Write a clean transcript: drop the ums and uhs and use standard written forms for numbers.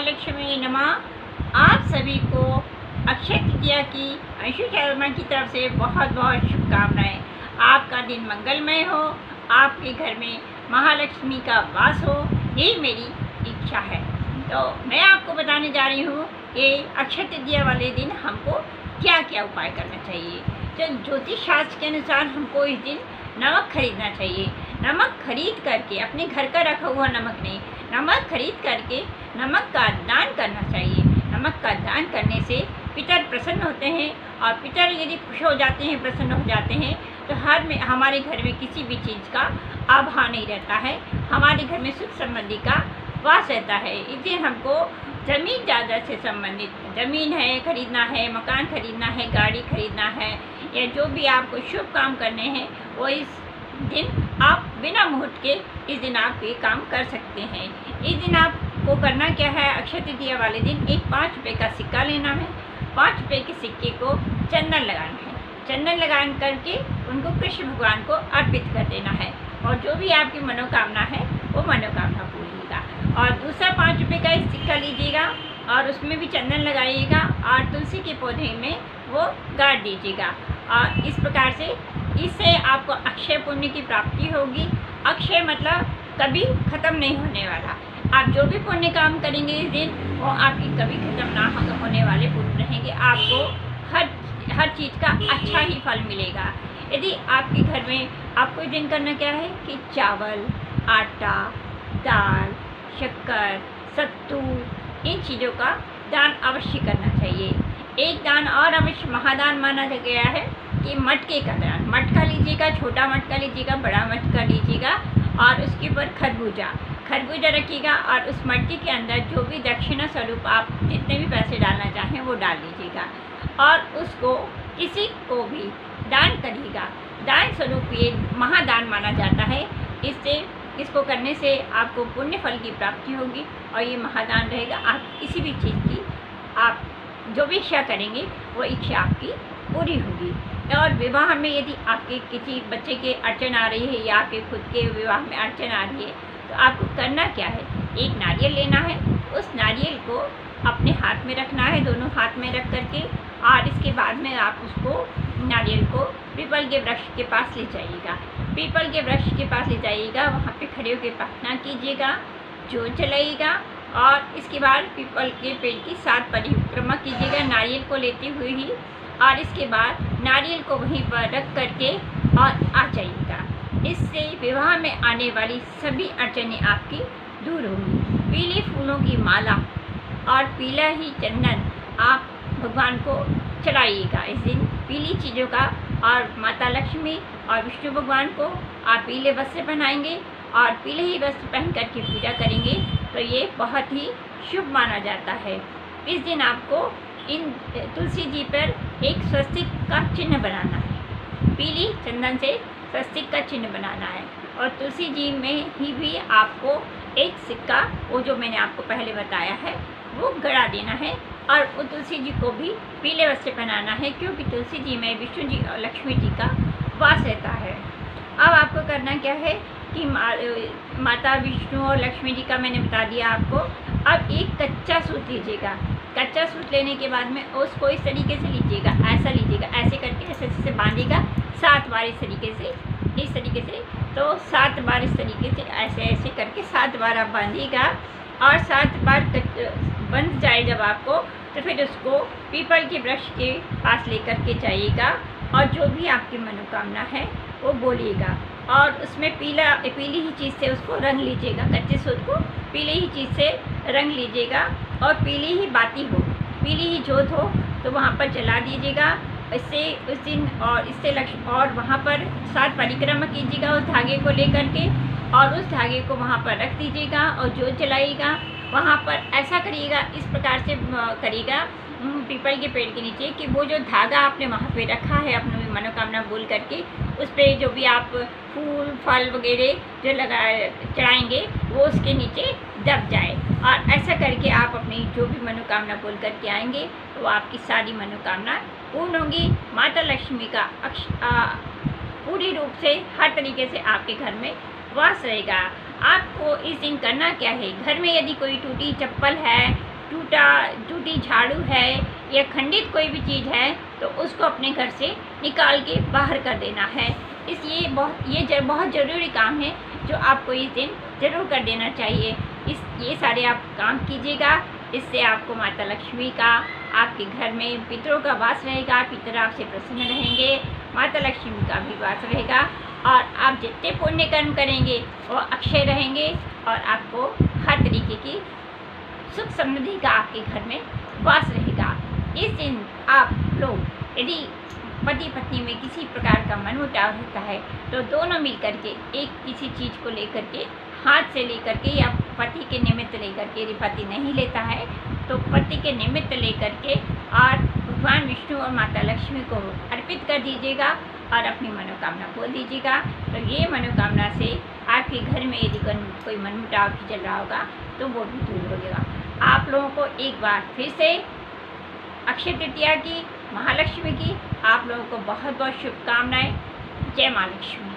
महालक्ष्मी नमः। आप सभी को अक्षय तृतीया की अंशु शर्मा की तरफ से बहुत बहुत शुभकामनाएं। आपका दिन मंगलमय हो, आपके घर में महालक्ष्मी का वास हो, यही मेरी इच्छा है। तो मैं आपको बताने जा रही हूँ कि अक्षय तृतीया वाले दिन हमको क्या क्या उपाय करना चाहिए। तो ज्योतिष शास्त्र के अनुसार हमको इस दिन नमक खरीदना चाहिए। नमक खरीद करके, अपने घर का रखा हुआ नमक नहीं, नमक खरीद करके नमक का दान करना चाहिए। नमक का दान करने से पितर प्रसन्न होते हैं, और पितर यदि खुश हो जाते हैं, प्रसन्न हो जाते हैं, तो हमारे घर में किसी भी चीज़ का अभाव नहीं रहता है। हमारे घर में सुख समृद्धि का वास रहता है। इस दिन हमको ज़मीन ज़्यादा से संबंधित, ज़मीन है खरीदना है, मकान खरीदना है, गाड़ी खरीदना है, या जो भी आपको शुभ काम करने हैं वो इस दिन आप बिना मुहूर्त के इस दिन आप ये काम कर सकते हैं। इस दिन आपको करना क्या है, अक्षय तृतीया वाले दिन एक 5 रुपये का सिक्का लेना है। 5 रुपये के सिक्के को चंदन लगाना है। चंदन लगा करके उनको कृष्ण भगवान को अर्पित कर देना है, और जो भी आपकी मनोकामना है वो मनोकामना पूरी होगा। और दूसरा 5 रुपये का सिक्का लीजिएगा और उसमें भी चंदन लगाइएगा, और तुलसी के पौधे में वो गाड़ दीजिएगा। और इस प्रकार से इससे आपको अक्षय पुण्य की प्राप्ति होगी। अक्षय मतलब कभी ख़त्म नहीं होने वाला। आप जो भी पुण्य काम करेंगे इस दिन, वो आपकी कभी ख़त्म ना होने वाले पुण्य रहेंगे। आपको हर चीज़ का अच्छा ही फल मिलेगा। यदि आपके घर में आपको इस दिन करना क्या है कि चावल, आटा, दाल, शक्कर, सत्तू, इन चीज़ों का दान अवश्य करना चाहिए। एक दान और अवश्य महादान माना गया है कि मटके का दान। मटका लीजिएगा, छोटा मटका लीजिएगा, बड़ा मटका लीजिएगा, और उसके ऊपर खरबूजा रखिएगा, और उस मटके के अंदर जो भी दक्षिणा स्वरूप आप जितने भी पैसे डालना चाहें वो डाल दीजिएगा, और उसको किसी को भी दान करिएगा। दान स्वरूप ये महादान माना जाता है। इसको करने से आपको पुण्य फल की प्राप्ति होगी, और ये महादान रहेगा। आप किसी भी चीज़ की आप जो भी इच्छा करेंगे वो इच्छा आपकी पूरी होगी। और विवाह में यदि आपके किसी बच्चे के अड़चन आ रही है, या आपके खुद के विवाह में अड़चन आ रही है, तो आपको करना क्या है, एक नारियल लेना है। उस नारियल को अपने हाथ में रखना है, दोनों हाथ में रख करके, और इसके बाद में आप उसको नारियल को पीपल के वृक्ष के पास ले जाइएगा। पीपल के वृक्ष के पास ले जाइएगा, वहाँ पे खड़े होकर प्रार्थना कीजिएगा, जोत जलाइएगा, और इसके बाद पीपल के पेड़ की 7 परिक्रमा कीजिएगा नारियल को लेते हुए ही। और इसके बाद नारियल को वहीं पर रख करके और आ जाइएगा। इससे विवाह में आने वाली सभी अड़चनें आपकी दूर होंगी। पीले फूलों की माला और पीला ही चंदन आप भगवान को चढ़ाइएगा इस दिन, पीली चीज़ों का। और माता लक्ष्मी और विष्णु भगवान को आप पीले वस्त्र पहनाएंगे, और पीले ही वस्त्र पहन करके पूजा करेंगे, तो ये बहुत ही शुभ माना जाता है। इस दिन आपको इन तुलसी जी पर एक स्वस्तिक का चिन्ह बनाना है। पीली चंदन से स्वस्तिक का चिन्ह बनाना है, और तुलसी जी में ही भी आपको एक सिक्का, वो जो मैंने आपको पहले बताया है, वो गड़ा देना है, और वो तुलसी जी को भी पीले वस्त्र पहनाना है, क्योंकि तुलसी जी में विष्णु जी और लक्ष्मी जी का वास रहता है। अब आपको करना क्या है कि माता विष्णु और लक्ष्मी जी का मैंने बता दिया आपको। अब एक कच्चा सूत लीजिएगा। कच्चा सूत लेने के बाद में उसको इस तरीके से लीजिएगा, ऐसा लीजिएगा, ऐसे करके ऐसे बांधिएगा 7 बार इस तरीके से। तो 7 बार इस तरीके से ऐसे करके 7 बार आप बांधिएगा, और 7 बार बंध जाए जब आपको, तो फिर उसको पीपल के वृक्ष के पास लेकर के जाइएगा, और जो भी आपकी मनोकामना है वो बोलिएगा, और उसमें पीली ही चीज़ से उसको रंग लीजिएगा। कच्चे सूत को पीली ही चीज़ से रंग लीजिएगा, और पीली ही बाती हो, पीली ही जोत हो, तो वहाँ पर जला दीजिएगा। इससे उस दिन और वहाँ पर 7 परिक्रमा कीजिएगा उस धागे को लेकर के, और उस धागे को वहाँ पर रख दीजिएगा और जोत जलाइएगा। वहाँ पर ऐसा करिएगा, इस प्रकार से करिएगा पीपल के पेड़ के नीचे, कि वो जो धागा आपने वहाँ पे रखा है अपनी मनोकामना बोल करके, उस पर जो भी आप फूल फल वगैरह जो चढ़ाएंगे वो उसके नीचे दब जाए। और ऐसा करके आप अपनी जो भी मनोकामना बोल करके आएंगे, तो आपकी सारी मनोकामना पूर्ण होगी। माता लक्ष्मी का पूरी रूप से हर तरीके से आपके घर में वास रहेगा। आपको इस दिन करना क्या है, घर में यदि कोई टूटी चप्पल है, टूटी झाड़ू है या खंडित कोई भी चीज़ है तो उसको अपने घर से निकाल के बाहर कर देना है। इसलिए बहुत ज़रूरी काम है जो आपको इस दिन ज़रूर कर देना चाहिए। ये सारे आप काम कीजिएगा, इससे आपको माता लक्ष्मी का आपके घर में पितरों का वास रहेगा, पितर आपसे प्रसन्न रहेंगे, माता लक्ष्मी का भी वास रहेगा और आप जितने पुण्य कर्म करेंगे वो अक्षय रहेंगे और आपको हर तरीके की सुख समृद्धि का आपके घर में वास रहेगा। इस दिन आप लोग यदि पति पत्नी में किसी प्रकार का मनमुटाव होता है तो दोनों मिलकर के एक किसी चीज़ को लेकर के हाथ से लेकर के या पति के निमित्त लेकर के, यदि पति नहीं लेता है तो पति के निमित्त लेकर के और भगवान विष्णु और माता लक्ष्मी को अर्पित कर दीजिएगा और अपनी मनोकामना बोल दीजिएगा। तो ये मनोकामना से आपके घर में यदि कोई मनमुटाव भी चल रहा होगा तो वो भी दूर हो जाएगा। आप लोगों को एक बार फिर से अक्षय तृतीया की, महालक्ष्मी की आप लोगों को बहुत बहुत शुभकामनाएं। जय माँ लक्ष्मी।